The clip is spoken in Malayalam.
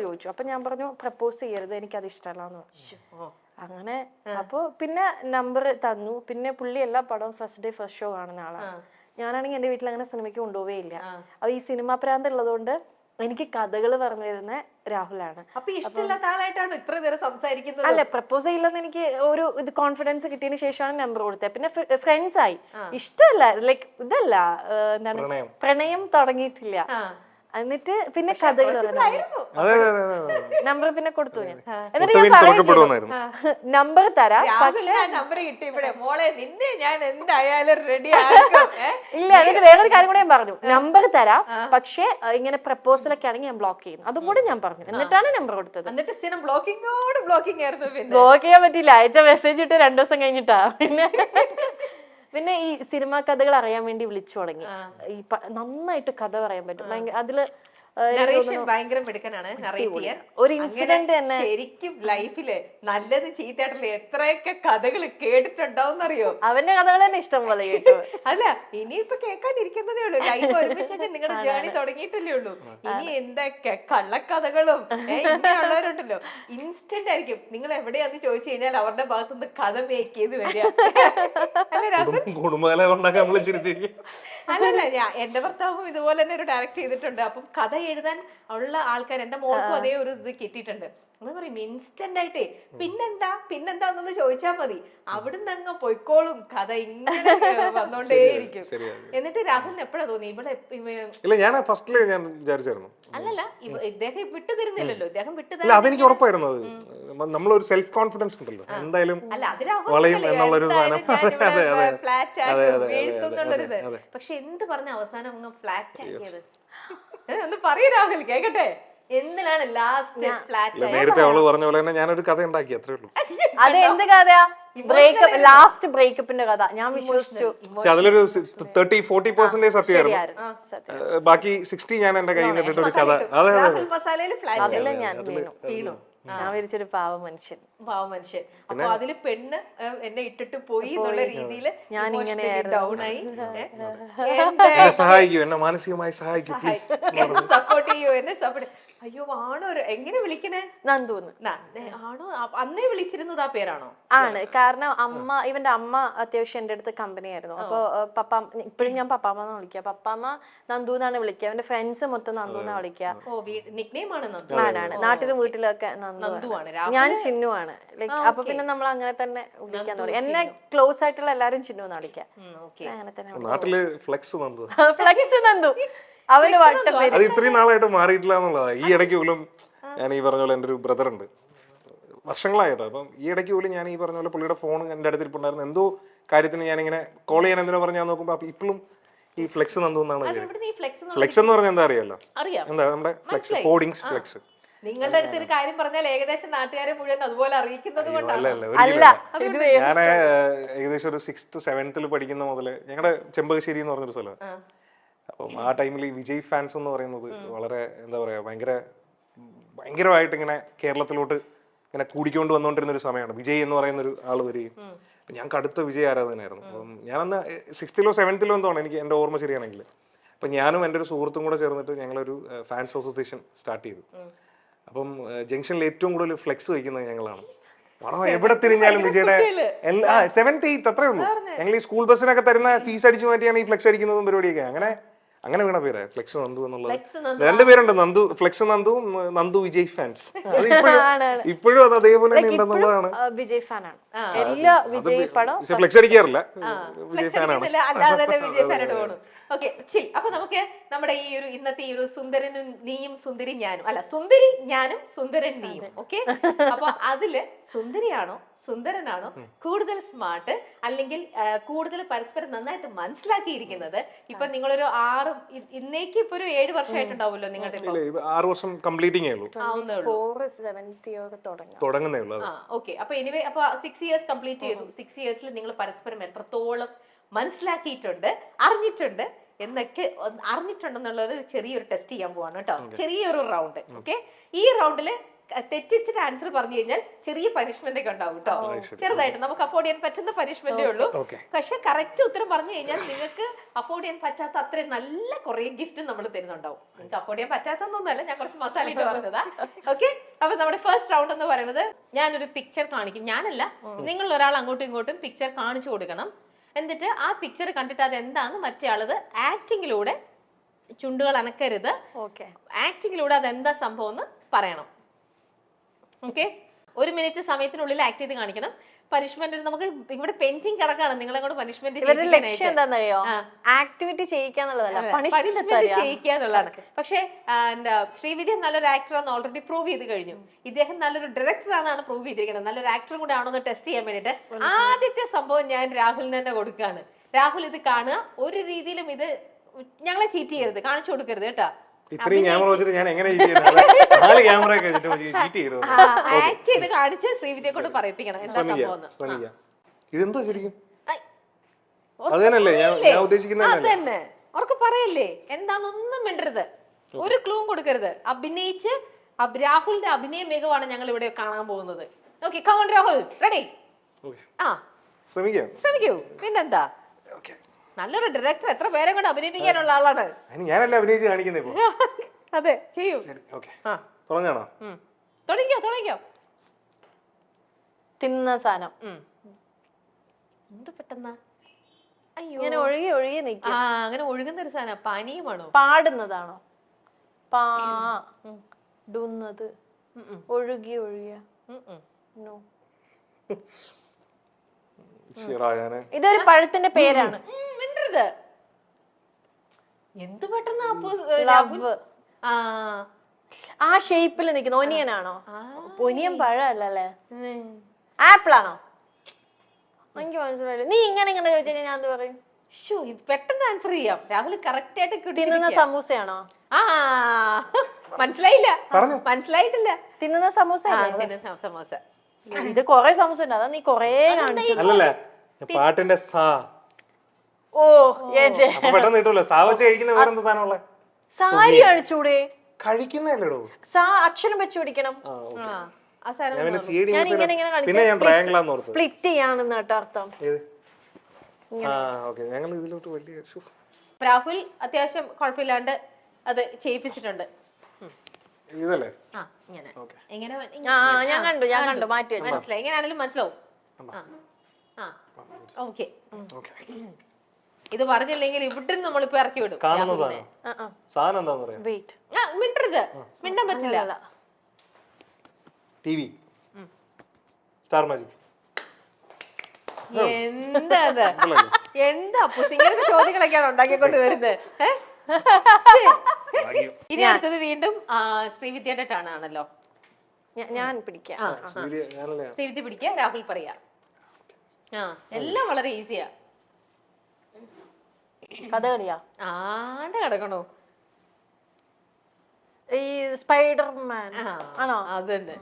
ചോദിച്ചു. അപ്പൊ ഞാൻ പറഞ്ഞു പ്രപ്പോസ് ചെയ്യരുത്, എനിക്കത് ഇഷ്ടമല്ലാന്ന് പറഞ്ഞു. അങ്ങനെ അപ്പൊ പിന്നെ നമ്പർ തന്നു. പിന്നെ പുള്ളി എല്ലാ പടവും ഫസ്റ്റ് ഡേ ഫസ്റ്റ് ഷോ കാണുന്ന ആളാണ്. ഞാനാണെങ്കിൽ എന്റെ വീട്ടിൽ അങ്ങനെ സിനിമയ്ക്ക് കൊണ്ടുപോവേ ഇല്ല. അപ്പൊ ഈ സിനിമാ പ്രാന്ത് ഉള്ളതുകൊണ്ട് എനിക്ക് കഥകൾ പറഞ്ഞു തരുന്ന രാഹുലാണ്. അല്ല, പ്രപ്പോസ് ചെയ്യില്ലെന്ന് എനിക്ക് ഒരു ഇത് കോൺഫിഡൻസ് കിട്ടിയതിന് ശേഷമാണ് നമ്പർ കൊടുത്തത്. പിന്നെ ഫ്രണ്ട്സ് ആയി. ഇഷ്ടമല്ല, ലൈക്ക് ഇതല്ല, എന്താണ്, പ്രണയം തുടങ്ങിയിട്ടില്ല. എന്നിട്ട് പിന്നെ കഥകൾ നമ്പർ പിന്നെ കൊടുത്തു ഞാൻ. എന്നിട്ട് ഞാൻ പറയുകയും നമ്പർ തരാം, പക്ഷേ ഇല്ല. എന്നിട്ട് വേറൊരു കാര്യം കൂടെ ഞാൻ പറഞ്ഞു, നമ്പർ തരാം പക്ഷെ ഇങ്ങനെ പ്രപ്പോസലൊക്കെ ആണെങ്കിൽ ഞാൻ ബ്ലോക്ക് ചെയ്യും. അതും കൂടെ ഞാൻ പറഞ്ഞു. എന്നിട്ടാണ് നമ്പർ കൊടുത്തത്. ബ്ലോക്ക് ചെയ്യാൻ പറ്റില്ല. അയച്ച മെസ്സേജ് ഇട്ട് 2 ദിവസം കഴിഞ്ഞിട്ടാ. പിന്നെ ഈ സിനിമാ കഥകൾ അറിയാൻ വേണ്ടി വിളിച്ചു തുടങ്ങി. ഈ നന്നായിട്ട് കഥ പറയാൻ പറ്റും. അതില് ഭയങ്കര മിടുക്കനാണ്. ഒരു ഇൻസിഡന്റ് തന്നെ ശരിക്കും ലൈഫില് നല്ലത് ചീത്തയായിട്ടുള്ള എത്രയൊക്കെ കഥകൾ കേട്ടിട്ടുണ്ടാവുന്നറിയോ? അവന്റെ കഥകൾ തന്നെ ഇഷ്ടം പോലെ കേട്ടു. അല്ല, ഇനിയിപ്പൊ കേൾക്കാനിരിക്കുന്നതേ ഉള്ളൂ. ലൈഫ് ഒരുമിച്ചൊക്കെ നിങ്ങളുടെ ജേണി തുടങ്ങിയിട്ടല്ലേ ഉള്ളൂ. ഇനി എന്തൊക്കെ കള്ളക്കഥകളും ഇങ്ങനെയുള്ളവരുണ്ടല്ലോ, ഇൻസ്റ്റന്റ് ആയിരിക്കും. നിങ്ങൾ എവിടെയാന്ന് ചോദിച്ചു കഴിഞ്ഞാൽ അവരുടെ ഭാഗത്തുനിന്ന് കഥ മേക്ക് ചെയ്ത് വരിക. അല്ലല്ല, എന്റെ ഭർത്താവും ഇതുപോലെ തന്നെ ഒരു ഡയറക്ട് ചെയ്തിട്ടുണ്ട്. അപ്പം കഥ എഴുതാൻ ഉള്ള ആൾക്കാർ, എന്റെ മോൾക്കും അതേ ഒരു ഇത് കിട്ടിയിട്ടുണ്ട്. നമ്മൾ പറയും ഇൻസ്റ്റന്റ് ആയിട്ടേ പിന്നെന്താന്നൊന്ന് ചോദിച്ചാൽ മതി, അവിടുന്ന് അങ്ങ് പൊയ്ക്കോളും. കഥ ഇങ്ങനെ വന്നോണ്ടേയിരിക്കും. എന്നിട്ട് രാഹുലിന് എപ്പോഴാ തോന്നി ഇവിടെ? അല്ലല്ല, ഇദ്ദേഹം വിട്ടു തരുന്നില്ലല്ലോ. ഇദ്ദേഹം വിട്ടു അതെനിക്ക് ഉറപ്പായിരുന്നു. നമ്മളൊരു സെൽഫ് കോൺഫിഡൻസ് ഉണ്ടല്ലോ, എന്തായാലും പക്ഷെ എന്ത് പറഞ്ഞ അവസാനം അങ്ങ് ഫ്ലാറ്റ് ആക്കിയത്? ഒന്ന് പറയൂ രാഹുൽ, കേക്കട്ടെ. എന്തിനാണ് ലാസ്റ്റ് ഫ്ലാറ്റ്? നേരത്തെ അവള് പറഞ്ഞ പോലെ തന്നെ ഞാനൊരു കഥ ഉണ്ടാക്കി, അത്രേ ഉള്ളൂ. അത് എന്ത് കഥയാ? ബ്രേക്കപ്പ്, ലാസ്റ്റ് ബ്രേക്കപ്പിന്റെ കഥ. ഞാൻ വിശ്വസിച്ചു. അതിലൊരു 30-40% സത്യമായിരുന്നു. ബാക്കി 60 ഞാൻ എന്റെ കയ്യിൽ നിന്നിട്ട് ഒരു കഥ. അതല്ല, ഞാൻ വീണു. ഞാൻ വിരിച്ചൊരു പാവ മനുഷ്യൻ. അപ്പൊ അതില് പെണ്ണ് എന്നെ ഇട്ടിട്ട് പോയി എന്നുള്ള രീതിയിൽ ഞാൻ ഇങ്ങനെ ഡൗൺ ആയി. സഹായിക്കൂ, എന്നെ മാനസികമായി സഹായിക്കൂ പ്ലീസ്, സപ്പോർട്ട് ചെയ്യൂ, എന്നെ സപ്പോർട്ട്. അയ്യോ, ആണോ? എങ്ങനെ വിളിക്കണേ? നന്ദൂന്ന്. ആണോ? അന്നേ വിളിച്ചിരുന്നത് ആ പേരാണോ? ആണ്. കാരണം ഇവന്റെ അമ്മ അത്യാവശ്യം എന്റെ അടുത്ത് കമ്പനി ആയിരുന്നു. അപ്പൊ ഇപ്പഴും ഞാൻ പപ്പാമ്മന്ന് വിളിക്കുക. പപ്പാമ്മ നന്ദു എന്നാണ് വിളിക്കുക. അവന്റെ ഫ്രണ്ട്സ് മൊത്തം നന്ദു എന്നാ വിളിക്കുക. ആണാണ്. നാട്ടിലും വീട്ടിലൊക്കെ നന്ദുവാണ്. ഞാൻ ചിന്നു ആണ്. ലൈക്ക് അപ്പൊ പിന്നെ നമ്മൾ അങ്ങനെ തന്നെ വിളിക്കാൻ തുടങ്ങി. എന്നെ ക്ലോസ് ആയിട്ടുള്ള എല്ലാരും ചിന്നു എന്നാ വിളിക്കുക. അങ്ങനെ തന്നെ നാട്ടില് ഫ്ലെക്സ് നന്ദു. ഫ്ലെക്സ് നന്ദു. അവന് വട്ടം പേര്. അത് ഇത്രയും നാളായിട്ട് മാറിയിട്ടില്ല എന്നുള്ളതാ. ഈ ഇടയ്ക്ക് പോലും ഞാൻ ഈ പറഞ്ഞ പോലെ എന്റെ ഒരു ബ്രദർ ഉണ്ട്, വർഷങ്ങളായിട്ടോ. അപ്പം ഈ ഇടയ്ക്ക് പോലും ഞാൻ ഈ പറഞ്ഞ പോലെ പുള്ളിയുടെ ഫോൺ എന്റെ അടുത്തിരിപ്പുണ്ടായിരുന്നു. എന്തോ കാര്യത്തിന് ഞാനിങ്ങനെ കോൾ ചെയ്യാൻ എന്തിനാ പറഞ്ഞാൽ ഞാൻ നോക്കുമ്പോ ഇപ്പോഴും ഈ ഫ്ലെക്സ് നന്ദു എന്നാണ് പേര്. ഫ്ലെക്സ് എന്ന് പറഞ്ഞാൽ എന്താ അറിയാലോ? എന്താ നമ്മുടെ ഫ്ലെക്സ്, ഹോർഡിങ്സ്, ഫ്ലെക്സ്. നിങ്ങളുടെ അടുത്ത് ഒരു കാര്യം പറഞ്ഞാൽ ഏകദേശം നാട്ടുകാരെ മുഴുവൻ അതുപോലെ അറിയിക്കുന്നത് കൊണ്ടാണ്. ഞാൻ ഏകദേശം ഒരു 6th 7th പഠിക്കുന്ന മുതല് ഞങ്ങളുടെ ചെമ്പകശ്ശേരി എന്ന് പറഞ്ഞൊരു സ്ഥലം. അപ്പം ആ ടൈമിൽ ഈ വിജയ് ഫാൻസ് എന്ന് പറയുന്നത് വളരെ എന്താ പറയാ, ഭയങ്കരമായിട്ട് ഇങ്ങനെ കേരളത്തിലോട്ട് ഇങ്ങനെ കൂടിക്കൊണ്ട് വന്നുകൊണ്ടിരുന്ന ഒരു സമയമാണ്. വിജയ് എന്ന് പറയുന്ന ഒരു ആള് വരികയും ഞാൻ കടുത്ത വിജയ് ആരാധകനായിരുന്നു. അപ്പം ഞാനന്ന് 6th 7th എന്തോണം, എനിക്ക് എന്റെ ഓർമ്മ ശരിയാണെങ്കിൽ. അപ്പൊ ഞാനും എൻ്റെ ഒരു സുഹൃത്തും കൂടെ ചേർന്നിട്ട് ഞങ്ങളൊരു ഫാൻസ് അസോസിയേഷൻ സ്റ്റാർട്ട് ചെയ്തു. അപ്പം ജംഗ്ഷനിൽ ഏറ്റവും കൂടുതൽ ഫ്ലെക്സ് വയ്ക്കുന്നത് ഞങ്ങളാണ്. എവിടെ തിരിഞ്ഞാലും വിജയുടെ 7th 8th അത്രേ ഉള്ളൂ. ഞങ്ങൾ ഈ സ്കൂൾ ബസ്സിനൊക്കെ തരുന്ന ഫീസ് അടിച്ചു മാറ്റിയാണ് ഈ ഫ്ലെക്സ് അടിക്കുന്നതും പരിപാടിയൊക്കെ. അങ്ങനെ വീണ പേരാ ഫ്ലെക്സ് നന്ദു എന്നുള്ളത്. 2 പേരുണ്ട്, നന്ദു ഫ്ലെക്സ് നന്ദുവും നന്ദു വിജയ് ഫാൻസ്. ഇപ്പോഴും അത് അതേപോലെ തന്നെ ഉണ്ടെന്നുള്ളതാണ്. വിജയ് ഫാനാണ്. എല്ലാ വിജയ് പടം ഫ്ലെക്സ് അടിക്കാറില്ല, വിജയ് ഫാനാണ്. ഓക്കെ, ചിൽ. അപ്പൊ നമുക്ക് നമ്മുടെ ഈ ഒരു ഇന്നത്തെ ഈ ഒരു സുന്ദരനും നീയും സുന്ദരി ഞാനും, അല്ല സുന്ദരി ഞാനും സുന്ദരൻ നീയും, ഓക്കെ? അപ്പൊ അതില് സുന്ദരിയാണോ സുന്ദരനാണോ കൂടുതൽ സ്മാർട്ട്, അല്ലെങ്കിൽ കൂടുതൽ പരസ്പരം നന്നായിട്ട് മനസ്സിലാക്കിയിരിക്കുന്നത്? ഇപ്പൊ നിങ്ങളൊരു 6 ഇന്നേക്ക് ഇപ്പൊ ഒരു 7 വർഷമായിട്ടുണ്ടാവുമല്ലോ നിങ്ങളുടെ? 6 വർഷം കംപ്ലീറ്റിംഗ് തുടങ്ങുന്നേ ഉള്ളൂ. ഓക്കെ. അപ്പൊ എനിവേ, അപ്പൊ 6 ഇയേഴ്സ് കംപ്ലീറ്റ് ചെയ്തു. 6 ഇയേഴ്സിൽ നിങ്ങൾ പരസ്പരം എത്രത്തോളം മനസ്സിലാക്കിയിട്ടുണ്ട്, അറിഞ്ഞിട്ടുണ്ട് എന്നൊക്കെ അറിഞ്ഞിട്ടുണ്ടെന്നുള്ളത് ചെറിയൊരു ടെസ്റ്റ് ചെയ്യാൻ പോവാണ് കേട്ടോ. ചെറിയൊരു റൗണ്ട്. ഓക്കെ, ഈ റൗണ്ടില് തെറ്റിച്ചിട്ട് ആൻസർ പറഞ്ഞു കഴിഞ്ഞാൽ ചെറിയ പനിഷ്മെന്റ് ഒക്കെ ഉണ്ടാവും കേട്ടോ. ചെറുതായിട്ട് നമുക്ക് അഫോർഡ് ചെയ്യാൻ പറ്റുന്ന പനിഷ്മെന്റേ ഉള്ളൂ. പക്ഷെ കറക്റ്റ് ഉത്തരം പറഞ്ഞു കഴിഞ്ഞാൽ നിങ്ങൾക്ക് അഫോർഡ് ചെയ്യാൻ പറ്റാത്ത അത്രയും നല്ല കുറെ ഗിഫ്റ്റ് നമ്മൾ തരുന്നുണ്ടാവും. നിങ്ങൾക്ക് അഫോർഡ് ചെയ്യാൻ പറ്റാത്തൊന്നുമല്ല, ഞാൻ കുറച്ച് മസാല ഇട്ട് പറഞ്ഞതാ. ഓക്കെ, അപ്പൊ നമ്മുടെ ഫസ്റ്റ് റൗണ്ട് എന്ന് പറയുന്നത് ഞാനൊരു പിക്ചർ കാണിക്കും. ഞാനല്ല, നിങ്ങൾ ഒരാൾ അങ്ങോട്ടും ഇങ്ങോട്ടും പിക്ചർ കാണിച്ചു കൊടുക്കണം. എന്നിട്ട് ആ പിക്ചർ കണ്ടിട്ട് അത് എന്താന്ന് മറ്റേ ആളത് ആക്ടിങ്ങിലൂടെ, ചുണ്ടുകൾ അനക്കരുത്, ആക്ടിങ്ങിലൂടെ അതെന്താ സംഭവം എന്ന് പറയണം. ഓക്കെ, 1 മിനിറ്റ് സമയത്തിനുള്ളിൽ ആക്ട് ചെയ്ത് കാണിക്കണം. പനിഷ്മെന്റ് നമുക്ക് ഇവിടെ പെയിന്റിംഗ് കിടക്കാണ്, നിങ്ങളെ കൊണ്ട് പനിഷ്മെന്റ് ആക്ടിവിറ്റി ചെയ്യിക്കാന്നുള്ളതല്ല, ചെയ്യിക്കാന്നുള്ളതാണ്. പക്ഷെ ശ്രീവിദ്യ നല്ലൊരു ആക്ടറാന്ന് ഓൾറെഡി പ്രൂവ് ചെയ്ത് കഴിഞ്ഞു. ഇദ്ദേഹം നല്ലൊരു ഡയറക്ടർ ആണെന്നാണ് പ്രൂവ് ചെയ്തിരിക്കുന്നത്. നല്ലൊരു ആക്ടറും കൂടെ ആണോ എന്ന് ടെസ്റ്റ് ചെയ്യാൻ വേണ്ടിട്ട് ആദ്യത്തെ സംഭവം ഞാൻ രാഹുലിന് തന്നെ കൊടുക്കാണ്. രാഹുൽ ഇത് കാണുക, ഒരു രീതിയിലും ഇത് ഞങ്ങളെ ചീറ്റ് ചെയ്യരുത്, കാണിച്ചു കൊടുക്കരുത് കേട്ടോ. ആക്ട് ചെയ്ത് കാണിച്ച് ശ്രീവിദ്യയെ കൊണ്ട് പറയിപ്പിക്കണം എന്താ സംഭവം. ഇതെന്താ ശരിക്കും? അതന്നെ അവർക്ക് പറയല്ലേ എന്താന്നൊന്നും മിണ്ടരുത്, ഒരു ക്ലൂവും കൊടുക്കരുത്. അഭിനയിച്ച് രാഹുലിന്റെ അഭിനയ മികവാണ് ഞങ്ങൾ ഇവിടെ കാണാൻ പോകുന്നത്. Okay, come on Rahul, ready? ശ്രമിക്കൂ, പിന്നെന്താ. നല്ലൊരു ഡയറക്ടർ, എത്ര പേരെ കൊണ്ട് അഭിനയിപ്പിക്കാനുള്ള ആളാണ്. ഞാനല്ല അഭിനയിച്ച് കാണിക്കുന്നത്. അതെ, ചെയ്യൂ. തുടങ്ങിക്കോ. തിന്ന സാധനം എന്ത് പെട്ടെന്നാ? അയ്യോ, ഇങ്ങനെ ഒഴുകി നിൽക്കും. അങ്ങനെ ഒഴുകുന്ന ഒരു സാധനം. പാനീയമാണോ? പാടുന്നതാണോ? പാടുന്നത്, ഒഴുകിയ. നോ, ഇതൊരു പഴത്തിന്റെ പേരാണ്. മിണ്ടരുത്. എന്ത് പെട്ടെന്ന് ലവ്. ആ ഷേപ്പിൽ നിൽക്കുന്ന ഒനിയൻ ആണോ? ഒനിയൻ പഴമല്ലേ, ആപ്പിൾ ആണോ? എനിക്ക് മനസ്സിലായില്ല. നീ ഇങ്ങനെ ചോദിച്ചാൽ ഞാൻ എന്ത് പറയും? ഇത് പെട്ടെന്ന് ആൻസർ ചെയ്യാം. രാഹുൽ കറക്റ്റ് ആയിട്ട് തിന്നുന്ന സമൂസയാണോ? മനസ്സിലായിട്ടില്ല. തിന്നുന്ന സമൂസ. സമൂസ. ഇത് കൊറേ സമൂസ ഉണ്ട്, അതാ നീ കൊറേ കാണിച്ചു. പാട്ടിന്റെ സാരി കാണിച്ചൂടെ? കഴിക്കുന്നല്ലോ, അക്ഷരം വെച്ച് പിടിക്കണം. സ്പ്ലിറ്റ് ചെയ്യാണെന്ന് കേട്ടോ അർത്ഥം. രാഹുൽ അത്യാവശ്യം കുഴപ്പമില്ലാണ്ട് അത് ചെയ്യിപ്പിച്ചിട്ടുണ്ട്. ഞാൻ കണ്ടു മാറ്റി വെച്ചു. മനസ്സിലായി, എങ്ങനെയാണെങ്കിലും മനസ്സിലാവും. ഓക്കെ, ഇത് പറഞ്ഞില്ലെങ്കിൽ ഇവിടെ നമ്മളിപ്പോ ഇറക്കി വിടും. മിണ്ടരുത്, മിണ്ടാൻ പറ്റില്ല. എന്താ ഇങ്ങനത്തെ ചോദ്യങ്ങളൊക്കെയാണ് ഉണ്ടാക്കിക്കൊണ്ട് വരുന്നത്. ഇനി അടുത്തത് വീണ്ടും ശ്രീവിദ്യയുടെ ടേൺ ആണല്ലോ. ഞാൻ പിടിക്കാം. ശ്രീവിദ്യ പിടിക്കുക, രാഹുൽ പറയാ. എല്ലാം വളരെ ഈസിയാ. കഥകളിയാ? ആണ്ട് കിടക്കണോ? ഈ സ്പൈഡർമാൻ ആണോ? അതന്നെ.